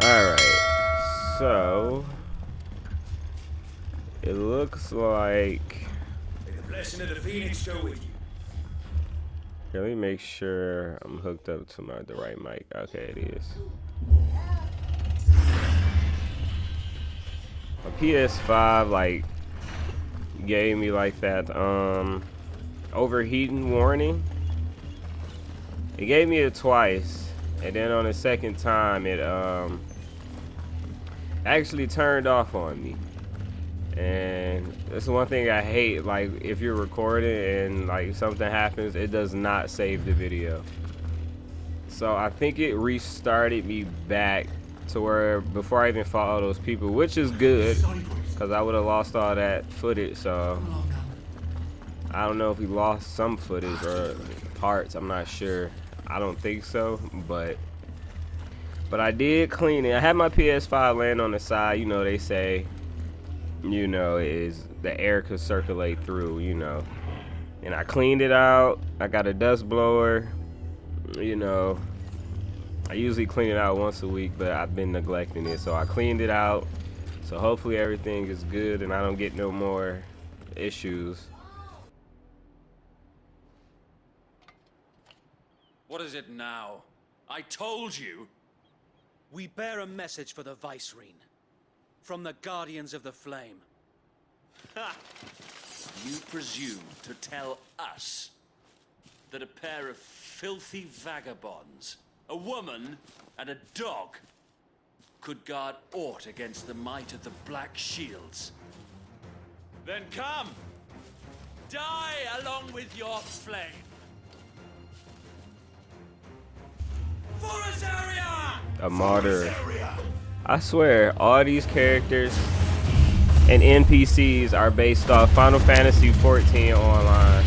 Alright, so it looks like. May the blessing of the Phoenix go with you. Let me make sure I'm hooked up to the right mic. Okay, it is. My PS5 like gave me like that overheating warning. It gave me it twice, and then on the second time it actually turned off on me. And that's one thing I hate, like if you're recording and like something happens, it does not save the video. So I think it restarted me back to where before I even fought all those people, which is good because I would have lost all that footage. So I don't know if we lost some footage or parts, I'm not sure. I don't think so, but I did clean it. I had my PS5 laying on the side. You know, they say, you know, is the air could circulate through, you know. And I cleaned it out. I got a dust blower. You know, I usually clean it out once a week, but I've been neglecting it. So I cleaned it out. So hopefully everything is good and I don't get no more issues. What is it now? I told you. We bear a message for the Vicereine. From the Guardians of the Flame. Ha! You presume to tell us that a pair of filthy vagabonds, a woman and a dog, could guard aught against the might of the Black Shields? Then come! Die along with your flame! For Azaria! A martyr. I swear, all these characters and NPCs are based off Final Fantasy XIV Online.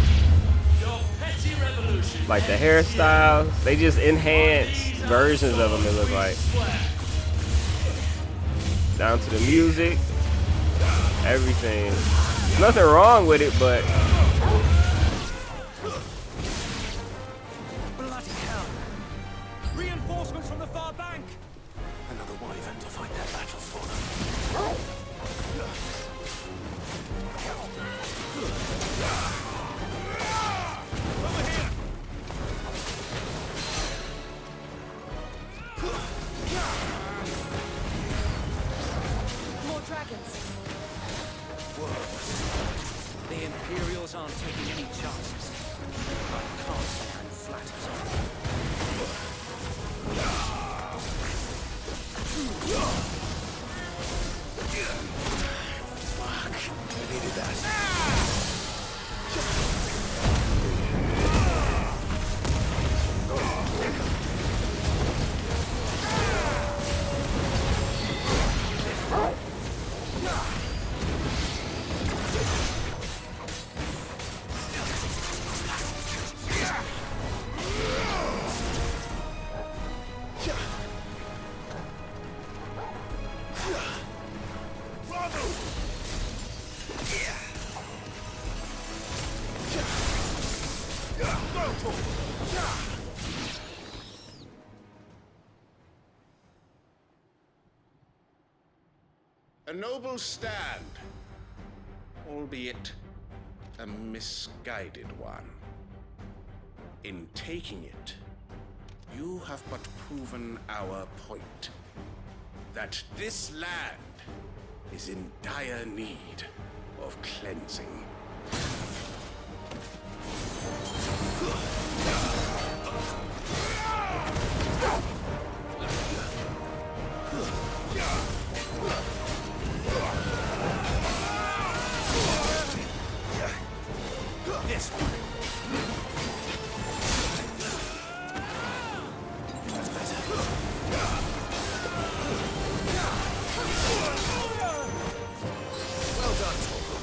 Your petty revolution. Like the hairstyles, they just enhance versions of them, it looks like. Down to the music, everything. There's nothing wrong with it, but Bloody hell! Reinforcements from the far bank! Another wyvern to fight their battle for them. Over here! More dragons. The Imperials aren't taking any chances. I can't say I'm flattered. Fuck. I needed that. A noble stand, albeit a misguided one. In taking it, you have but proven our point, that this land is in dire need of cleansing. This one. That's better. Well done, Torgal.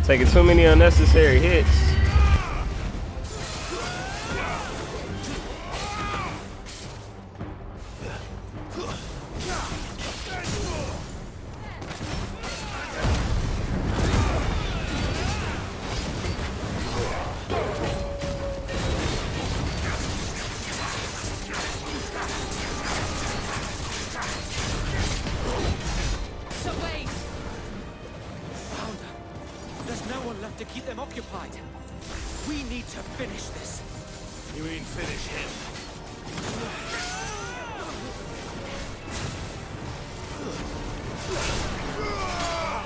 Taking too many unnecessary hits. To keep them occupied. We need to finish this. You mean finish him?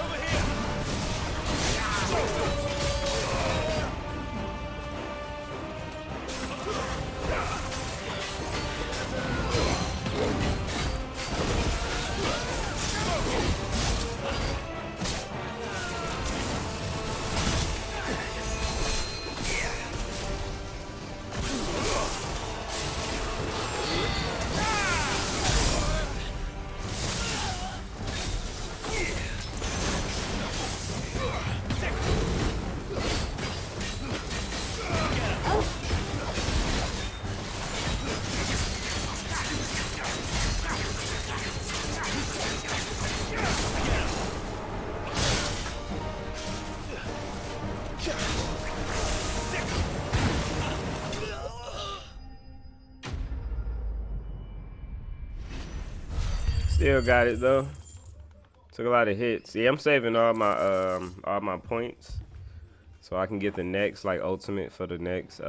Over here! Still got it though. Took a lot of hits. Yeah, I'm saving all my points so I can get the next like ultimate for the next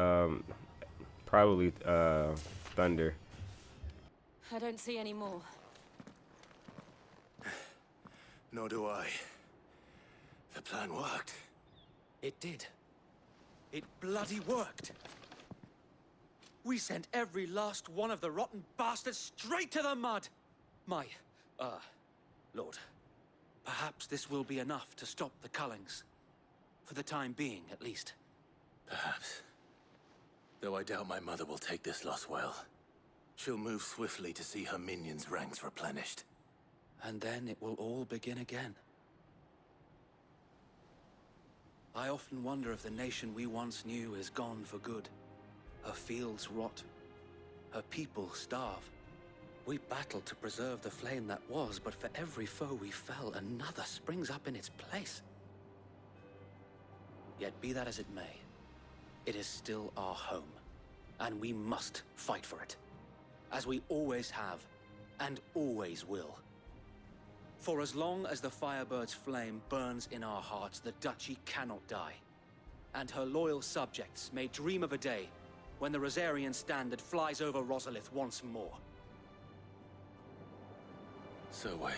probably thunder. I don't see any more. Nor do I. The plan worked. It did. It bloody worked. We sent every last one of the rotten bastards straight to the mud. My, Lord, perhaps this will be enough to stop the Cullings. For the time being, at least. Perhaps. Though I doubt my mother will take this loss well. She'll move swiftly to see her minions' ranks replenished. And then it will all begin again. I often wonder if the nation we once knew is gone for good. Her fields rot. Her people starve. We battled to preserve the flame that was, but for every foe we fell, another springs up in its place. Yet be that as it may, it is still our home, and we must fight for it, as we always have, and always will. For as long as the Firebird's flame burns in our hearts, the Duchy cannot die, and her loyal subjects may dream of a day when the Rosarian standard flies over Rosalith once more. So wait,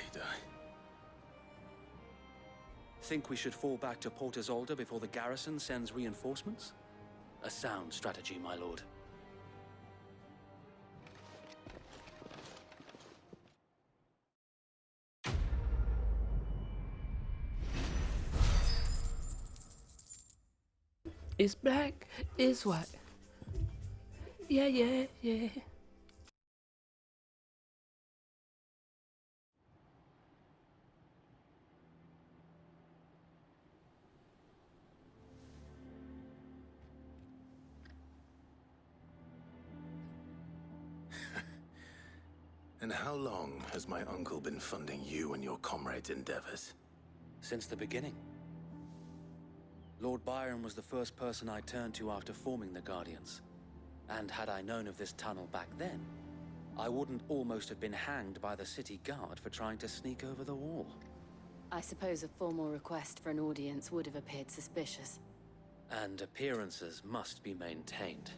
Think we should fall back to Port Isolde before the garrison sends reinforcements? A sound strategy, my lord. It's black, it's white. Yeah, yeah, yeah. And how long has my uncle been funding you and your comrades' endeavors? Since the beginning. Lord Byron was the first person I turned to after forming the Guardians. And had I known of this tunnel back then, I wouldn't almost have been hanged by the city guard for trying to sneak over the wall. I suppose a formal request for an audience would have appeared suspicious. And appearances must be maintained.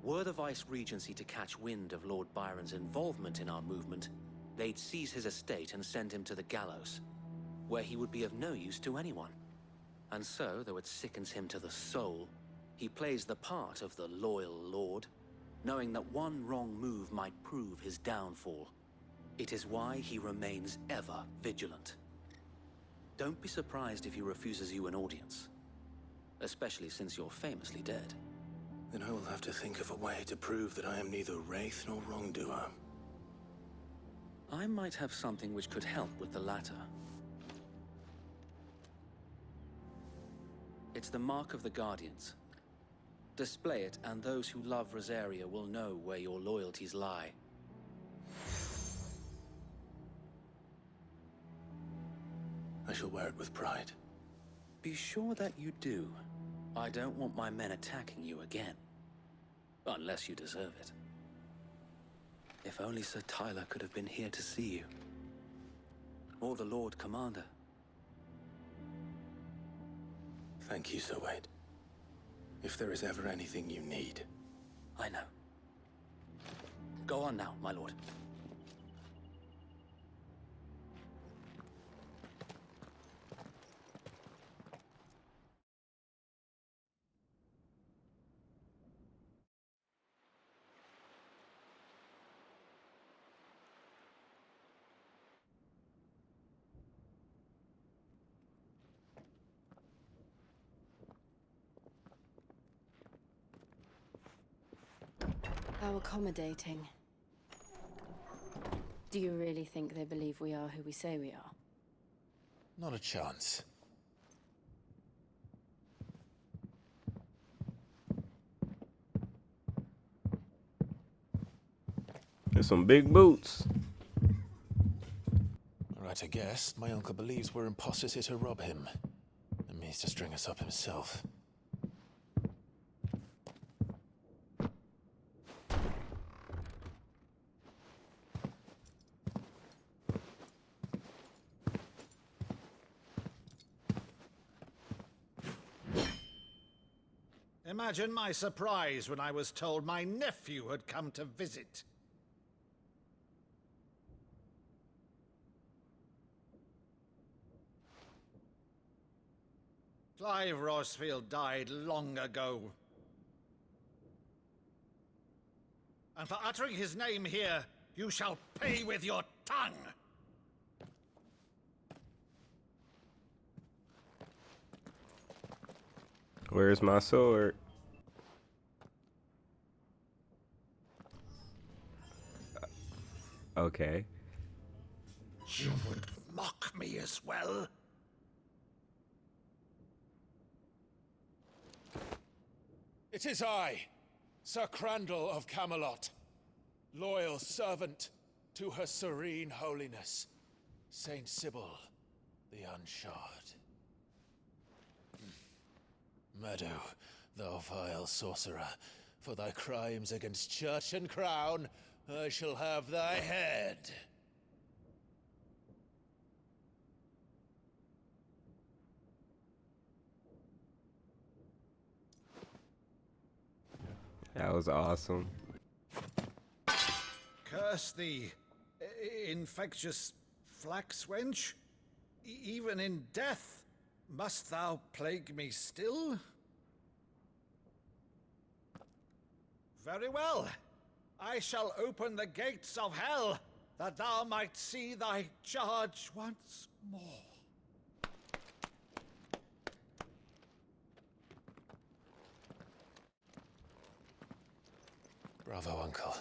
Were the Vice-Regency to catch wind of Lord Byron's involvement in our movement, they'd seize his estate and send him to the gallows, where he would be of no use to anyone. And so, though it sickens him to the soul, he plays the part of the loyal lord, knowing that one wrong move might prove his downfall. It is why he remains ever vigilant. Don't be surprised if he refuses you an audience, especially since you're famously dead. Then I will have to think of a way to prove that I am neither wraith nor wrongdoer. I might have something which could help with the latter. It's the mark of the Guardians. Display it, and those who love Rosaria will know where your loyalties lie. I shall wear it with pride. Be sure that you do. I don't want my men attacking you again. Unless you deserve it. If only Sir Tyler could have been here to see you. Or the Lord Commander. Thank you, Sir Wade. If there is ever anything you need. I know. Go on now, my lord. How accommodating. Do you really think they believe we are who we say we are? Not a chance. There's some big boots. Right, I guess. My uncle believes we're imposters here to rob him. And means to string us up himself. Imagine my surprise when I was told my nephew had come to visit. Clive Rosfield died long ago. And for uttering his name here, you shall pay with your tongue! Where's my sword? Okay. You would mock me as well? It is I, Sir Crandall of Camelot, loyal servant to Her Serene Holiness, Saint Sybil the Unshod. Meadow, thou vile sorcerer, for thy crimes against church and crown, I shall have thy head. That was awesome. Curse thee, infectious flax wench. Even in death, must thou plague me still? Very well. I shall open the gates of hell, that thou might see thy charge once more. Bravo, Uncle.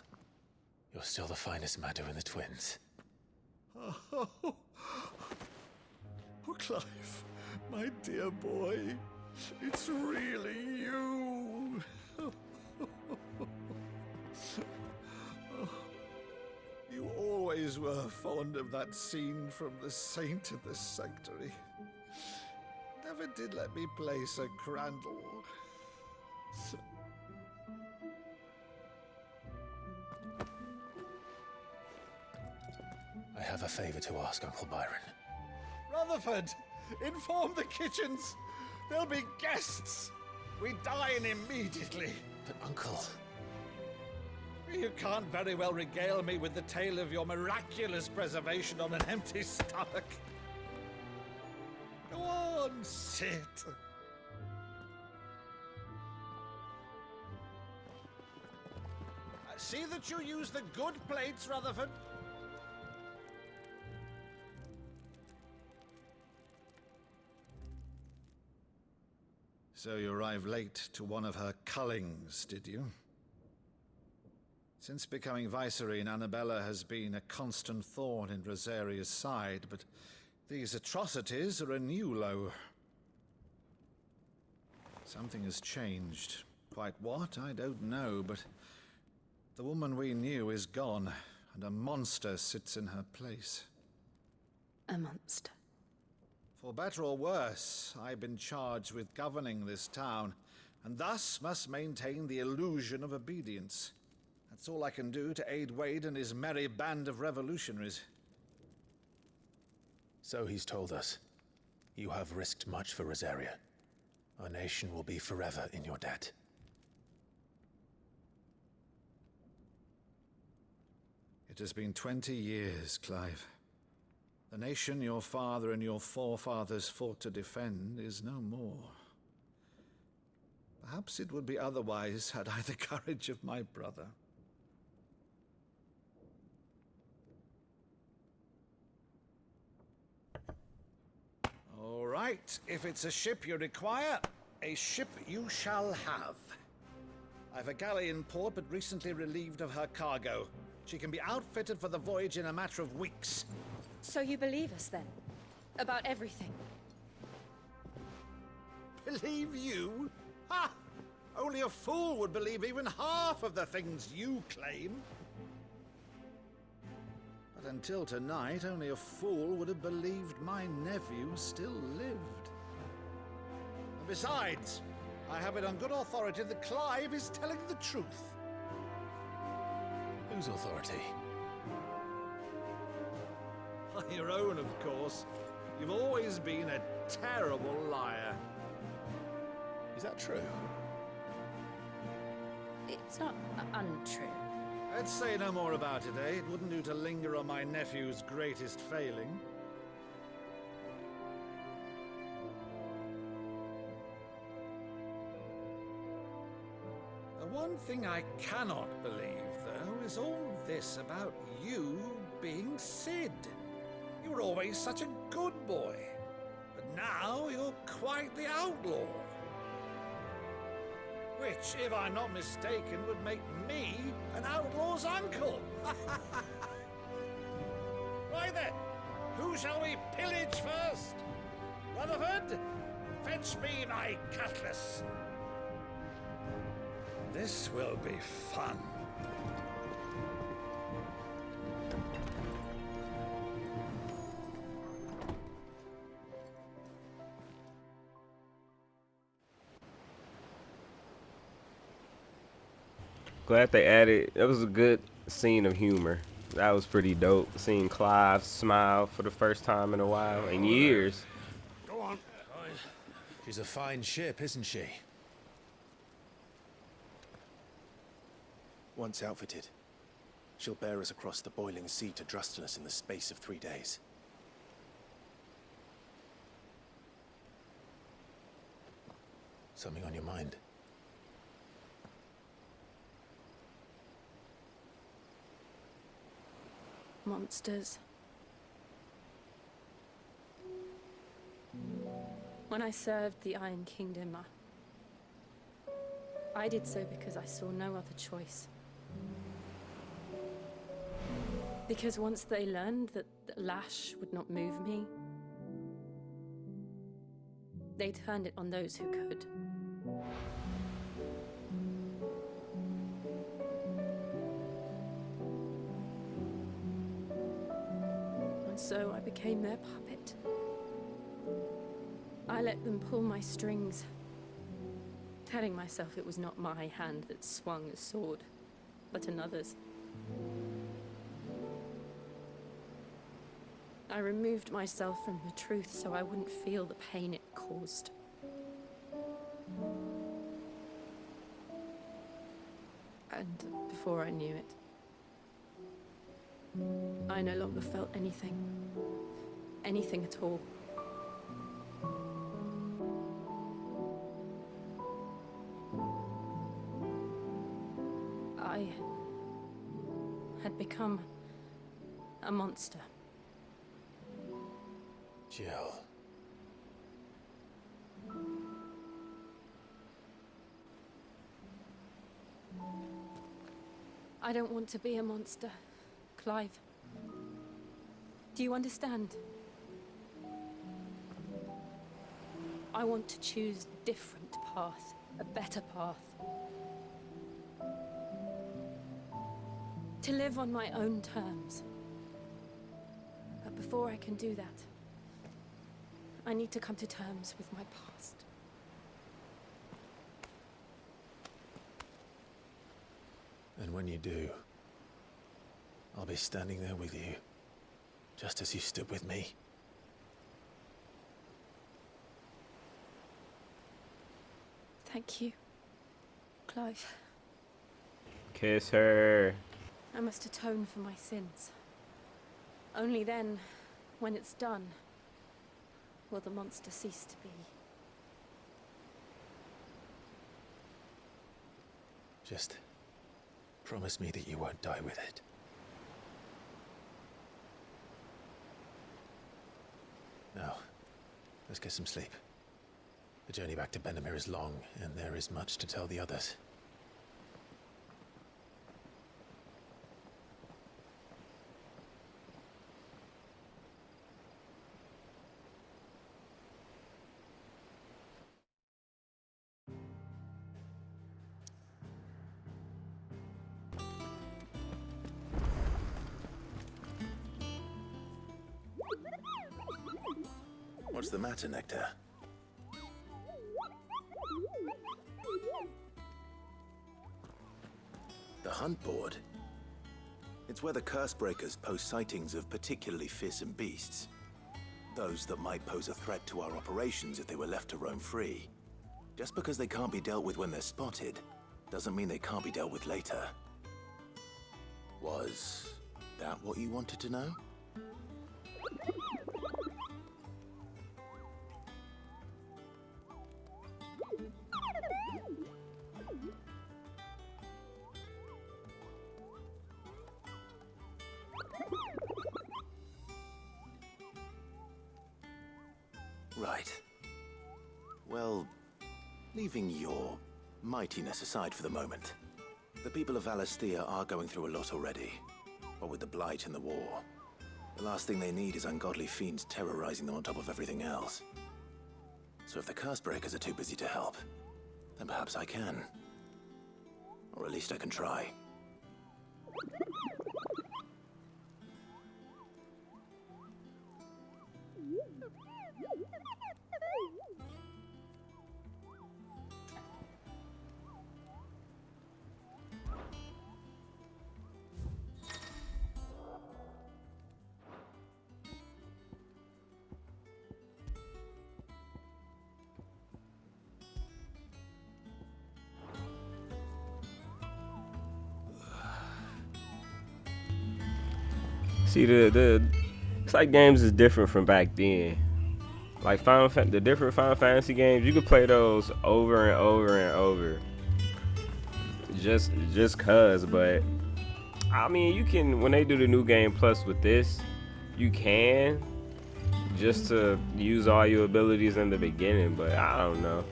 You're still the finest Meadow in the twins. Oh, Clive, my dear boy, it's really you. You always were fond of that scene from The Saint in the Sanctuary. Never did let me play Sir Crandall. I have a favor to ask, Uncle Byron. Rutherford, inform the kitchens. There'll be guests. We dine immediately. But, Uncle... You can't very well regale me with the tale of your miraculous preservation on an empty stomach. Go on, sit. See that you use the good plates, Rutherford. So you arrived late to one of her cullings, did you? Since becoming Vicereine, Annabella has been a constant thorn in Rosaria's side, but these atrocities are a new low. Something has changed. Quite what, I don't know, but the woman we knew is gone, and a monster sits in her place. A monster. For better or worse, I've been charged with governing this town, and thus must maintain the illusion of obedience. That's all I can do to aid Wade and his merry band of revolutionaries. So he's told us. You have risked much for Rosaria. Our nation will be forever in your debt. It has been 20 years, Clive. The nation your father and your forefathers fought to defend is no more. Perhaps it would be otherwise had I the courage of my brother. All right, if it's a ship you require, a ship you shall have. I've a galley in port, but recently relieved of her cargo. She can be outfitted for the voyage in a matter of weeks. So you believe us then? About everything? Believe you? Ha! Only a fool would believe even half of the things you claim. But until tonight, only a fool would have believed my nephew still lived. And besides, I have it on good authority that Clive is telling the truth. Whose authority? Your own, of course. You've always been a terrible liar. Is that true? It's not untrue. Let's say no more about it, eh? It wouldn't do to linger on my nephew's greatest failing. The one thing I cannot believe, though, is all this about you being Sid. You were always such a good boy, but now you're quite the outlaw. Which, if I'm not mistaken, would make me an outlaw's uncle. Right then, who shall we pillage first? Rutherford, fetch me my cutlass. This will be fun. Glad they added. It was a good scene of humor. That was pretty dope. Seeing Clive smile for the first time in a while, in years. Go on. She's a fine ship, isn't she? Once outfitted, she'll bear us across the boiling sea to Drustenus in the space of 3 days. Something on your mind? Monsters. When I served the Iron Kingdom, I did so because I saw no other choice. Because once they learned that the lash would not move me, they turned it on those who could. And so I became their puppet. I let them pull my strings, telling myself it was not my hand that swung a sword, but another's. I removed myself from the truth so I wouldn't feel the pain it caused. And before I knew it, I no longer felt anything. Anything at all. I had become a monster. Jill. I don't want to be a monster, Clive. Do you understand? I want to choose a different path. path, a better path. To live on my own terms. But before I can do that, I need to come to terms with my past. And when you do, I'll be standing there with you, just as you stood with me. Thank you, Clive. Kiss her. I must atone for my sins. Only then, when it's done, will the monster cease to be. Just promise me that you won't die with it. Now, let's get some sleep. The journey back to Benamir is long, and there is much to tell the others. What's the matter, Nectar? The hunt board? It's where the Cursebreakers post sightings of particularly fearsome beasts. Those that might pose a threat to our operations if they were left to roam free. Just because they can't be dealt with when they're spotted, doesn't mean they can't be dealt with later. Was that what you wanted to know? Right. Well, leaving your mightiness aside for the moment, the people of Valisthea are going through a lot already. What with the Blight and the war, the last thing they need is ungodly fiends terrorizing them on top of everything else. So if the Cursebreakers are too busy to help, then perhaps I can. Or at least I can try. See, it's like games is different from back then. Like the different Final Fantasy games, you could play those over and over and over. Just cause, but I mean, you can, when they do the new game plus with this, you can just to use all your abilities in the beginning, but I don't know.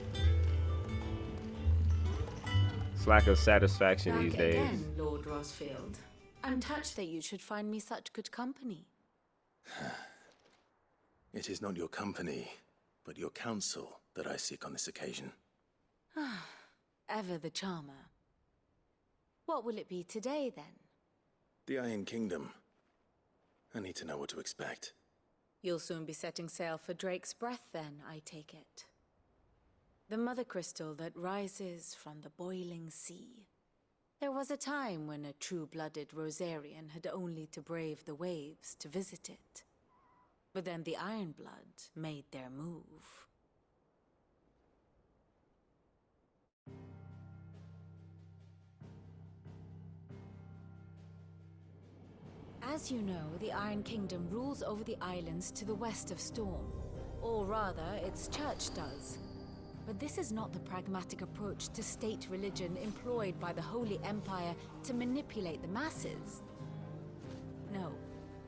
It's lack of satisfaction these days. Again, Lord Rosfield. I'm touched that you should find me such good company. It is not your company, but your counsel that I seek on this occasion. Ever the charmer. What will it be today, then? The Iron Kingdom. I need to know what to expect. You'll soon be setting sail for Drake's Breath, then, I take it. The Mothercrystal that rises from the boiling sea. There was a time when a true-blooded Rosarian had only to brave the waves to visit it. But then the Ironblood made their move. As you know, the Iron Kingdom rules over the islands to the west of Storm. Or rather, its church does. But this is not the pragmatic approach to state religion employed by the Holy Empire to manipulate the masses. No,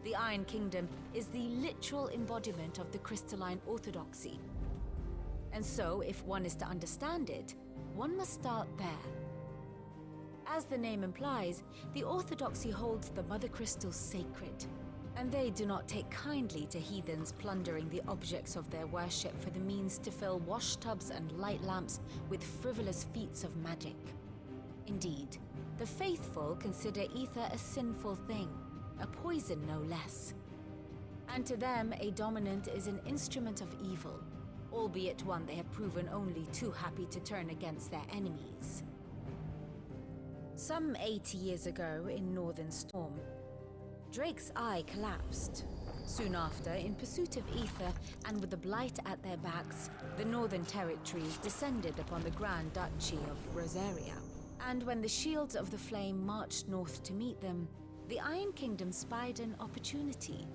the Iron Kingdom is the literal embodiment of the crystalline orthodoxy. And so, if one is to understand it, one must start there. As the name implies, the orthodoxy holds the Mothercrystals sacred. And they do not take kindly to heathens plundering the objects of their worship for the means to fill washtubs and light lamps with frivolous feats of magic. Indeed, the faithful consider ether a sinful thing, a poison no less. And to them, a dominant is an instrument of evil, albeit one they have proven only too happy to turn against their enemies. Some 80 years ago in Northern Storm, Drake's eye collapsed. Soon after, in pursuit of ether and with the blight at their backs, the Northern Territories descended upon the Grand Duchy of Rosaria. And when the Shields of the Flame marched north to meet them, the Iron Kingdom spied an opportunity.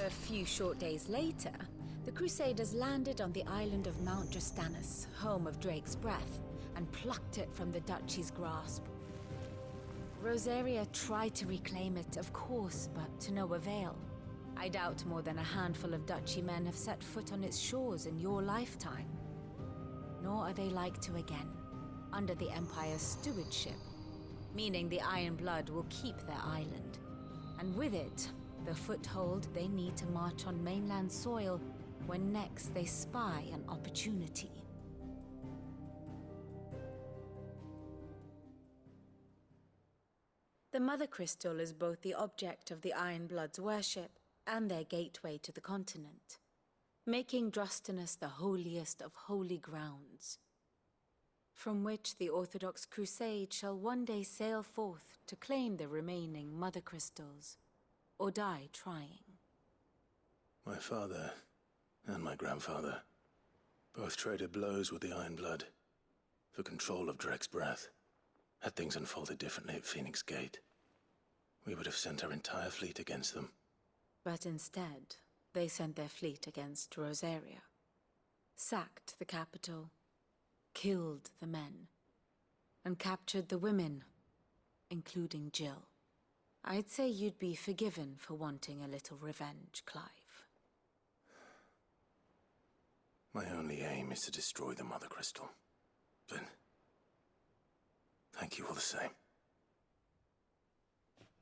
A few short days later, the Crusaders landed on the island of Mount Justanus, home of Drake's breath, and plucked it from the Duchy's grasp. Rosaria tried to reclaim it, of course, but to no avail. I doubt more than a handful of Duchy men have set foot on its shores in your lifetime. Nor are they like to again, under the Empire's stewardship, meaning the Iron Blood will keep their island. And with it, the foothold they need to march on mainland soil when next they spy an opportunity. The Mother Crystal is both the object of the Iron Blood's worship and their gateway to the continent, making Drustanus the holiest of holy grounds, from which the Orthodox Crusade shall one day sail forth to claim the remaining Mother Crystals, or die trying. My father and my grandfather both traded blows with the Iron Blood for control of Drake's breath. Had things unfolded differently at Phoenix Gate, we would have sent our entire fleet against them. But instead, they sent their fleet against Rosaria, sacked the capital, killed the men, and captured the women, including Jill. I'd say you'd be forgiven for wanting a little revenge, Clive. My only aim is to destroy the Mother Crystal. But thank you all the same.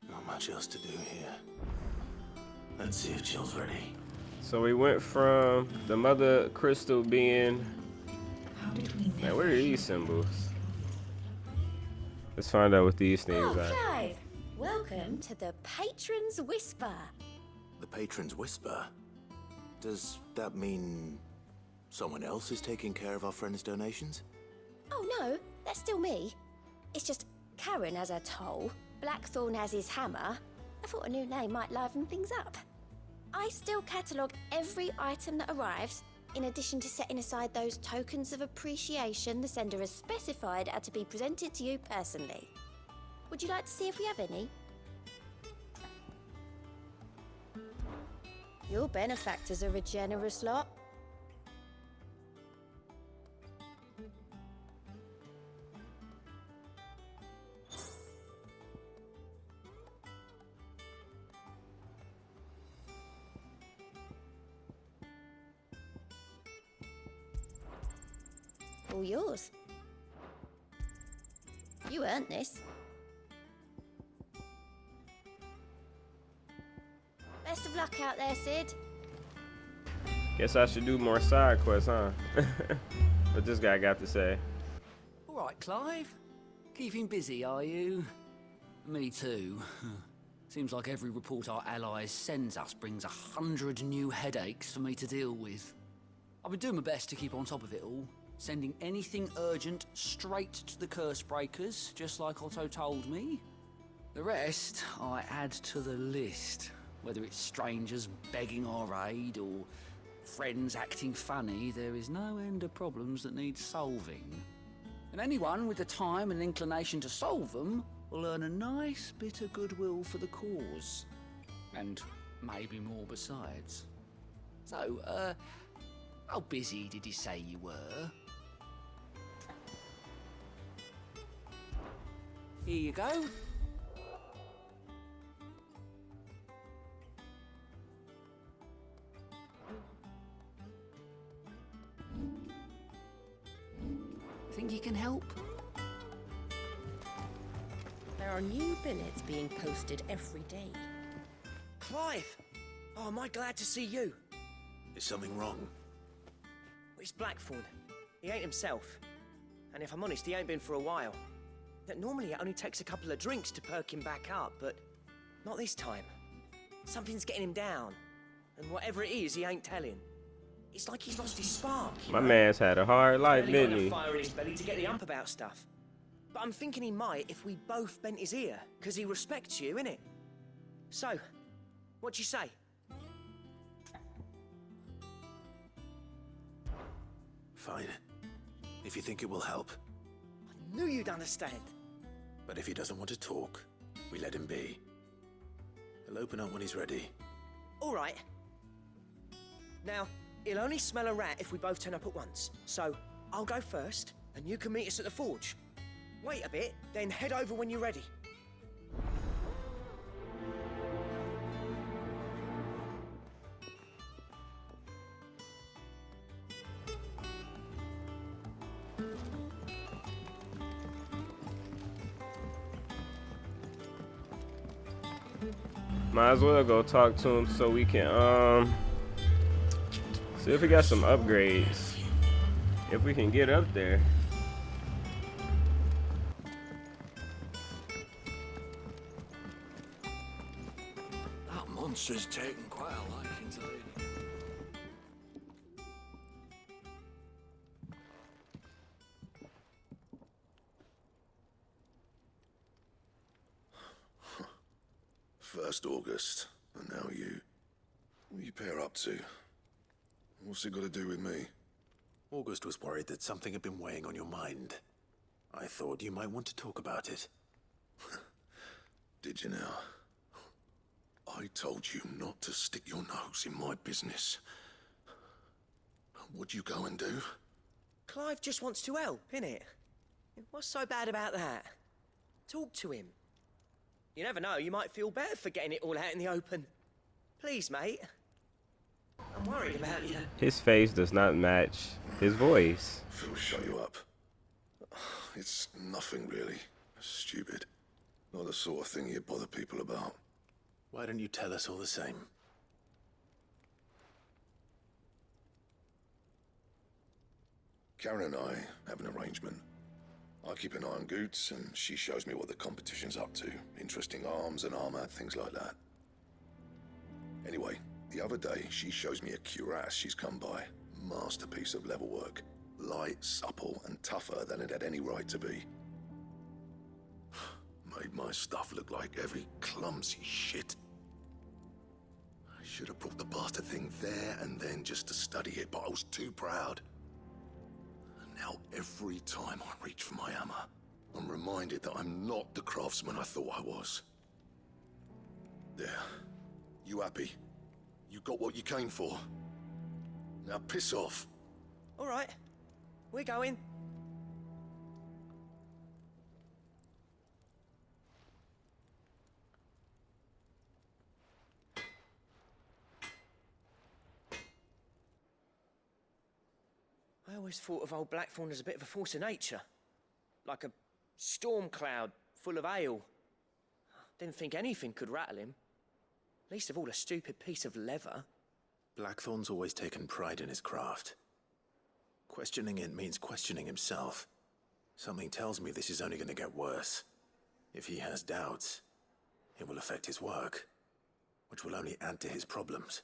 Not much else to do here. Let's see if Jill's ready. So we went from the Mother Crystal being... Man, what are these symbols? Let's find out what these things are. Clive! Welcome to the Patron's Whisper. The Patron's Whisper? Does that mean someone else is taking care of our friends' donations? Oh no, that's still me. It's just Karen has her toll, Blackthorn has his hammer. I thought a new name might liven things up. I still catalogue every item that arrives, in addition to setting aside those tokens of appreciation the sender has specified are to be presented to you personally. Would you like to see if we have any? Your benefactors are a generous lot. All yours. You earned this. Best of luck out there, Sid. Guess I should do more side quests, huh? What this guy got to say. All right, Clive. Keeping busy, are you? Me too. Seems like every report our allies sends us brings 100 new headaches for me to deal with. I've been doing my best to keep on top of it all, sending anything urgent straight to the curse breakers, just like Otto told me. The rest I add to the list, whether it's strangers begging our aid or friends acting funny. There is no end of problems that need solving. And anyone with the time and inclination to solve them will earn a nice bit of goodwill for the cause. And maybe more besides. So, how busy did you say you were? Here you go. Think you can help? There are new billets being posted every day. Clive! Oh, am I glad to see you? Is something wrong? It's Blackthorn. He ain't himself. And if I'm honest, he ain't been for a while. Normally it only takes a couple of drinks to perk him back up, but not this time. Something's getting him down. And whatever it is, he ain't telling. It's like he's lost his spark. My man's had a hard life, Barely got didn't enough he? fire in his belly to get the ump about stuff. But I'm thinking he might if we both bent his ear, because he respects you, innit? So, what you say? Fine. If you think it will help. I knew you'd understand. But if he doesn't want to talk, we let him be. He'll open up when he's ready. All right. Now, he'll only smell a rat if we both turn up at once. So, I'll go first, and you can meet us at the forge. Wait a bit, then head over when you're ready. Might as well go talk to him so we can see if we got some upgrades. If we can get up there. That monster's taken quite a liking to Lady. First August, and now you. What are you pair up to? What's it got to do with me? August was worried that something had been weighing on your mind. I thought you might want to talk about it. Did you now? I told you not to stick your nose in my business. What'd you go and do? Clive just wants to help, innit? What's so bad about that? Talk to him. You never know, you might feel better for getting it all out in the open. Please, mate. I'm worried about you. His face does not match his voice. Phil, shut you up. It's nothing really. Stupid. Not the sort of thing you bother people about. Why don't you tell us all the same? Karen and I have an arrangement. I keep an eye on Goots, and she shows me what the competition's up to. Interesting arms and armor, things like that. Anyway, the other day, she shows me a cuirass she's come by. Masterpiece of level work. Light, supple, and tougher than it had any right to be. Made my stuff look like every clumsy shit. I should have brought the bastard thing there and then just to study it, but I was too proud. Now, every time I reach for my hammer, I'm reminded that I'm not the craftsman I thought I was. There. You happy? You got what you came for. Now piss off. All right. We're going. I always thought of old Blackthorn as a bit of a force of nature. Like a storm cloud full of ale. Didn't think anything could rattle him. Least of all a stupid piece of leather. Blackthorn's always taken pride in his craft. Questioning it means questioning himself. Something tells me this is only going to get worse. If he has doubts, it will affect his work, which will only add to his problems.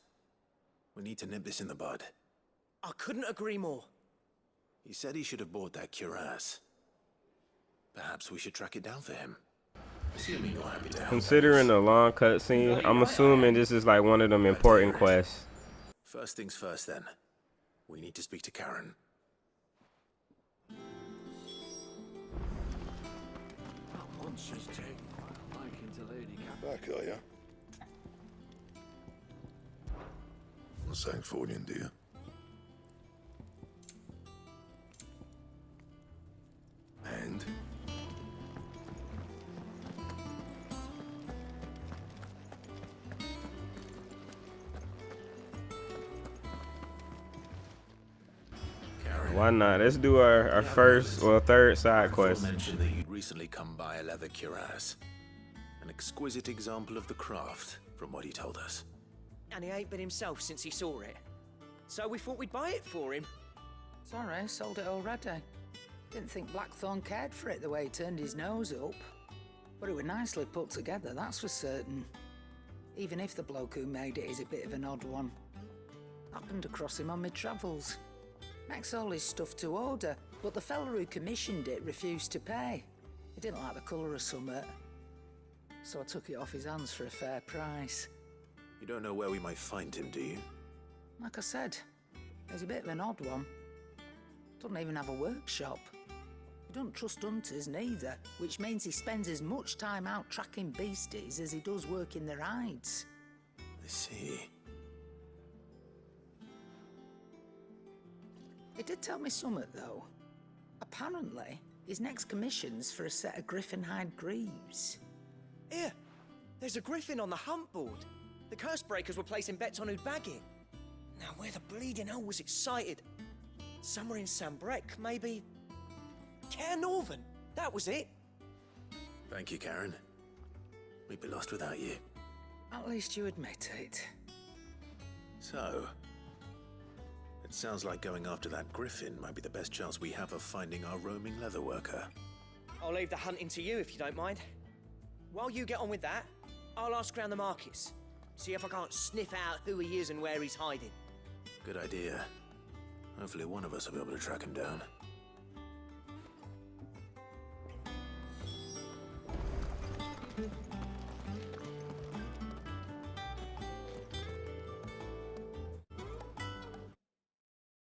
We need to nip this in the bud. I couldn't agree more. He said he should have bought that cuirass. Perhaps we should track it down for him. Assuming you're happy to help. Considering the long cutscene, I'm assuming this is like one of them important quests. First things first, then. We need to speak to Karen. That monster's taken quite a liking to Lady Cap. Back, are ya? What's saying for you, dear? And? Why not? Let's do our first, well, third side quest. Mentioned that you'd recently come by a leather cuirass. An exquisite example of the craft, from what he told us. And he ain't been himself since he saw it. So we thought we'd buy it for him. Sorry, sold it already. Didn't think Blackthorn cared for it the way he turned his nose up. But it was nicely put together, that's for certain. Even if the bloke who made it is a bit of an odd one. Happened across him on my travels. Makes all his stuff to order, but the fella who commissioned it refused to pay. He didn't like the colour of summit. So I took it off his hands for a fair price. You don't know where we might find him, do you? Like I said, he's a bit of an odd one. Doesn't even have a workshop. He doesn't trust hunters neither, which means he spends as much time out tracking beasties as he does working their hides. I see. He did tell me something, though. Apparently, his next commission's for a set of griffin hide greaves. Here, there's a griffin on the hunt board. The curse breakers were placing bets on who'd bag it. Now, where the bleeding hell was it sighted? Somewhere in Sambrec, maybe... Care Northern, that was it. Thank you, Karen. We'd be lost without you. At least you admit it. So, it sounds like going after that griffin might be the best chance we have of finding our roaming leatherworker. I'll leave the hunting to you if you don't mind. While you get on with that, I'll ask around the markets. See if I can't sniff out who he is and where he's hiding. Good idea. Hopefully one of us will be able to track him down.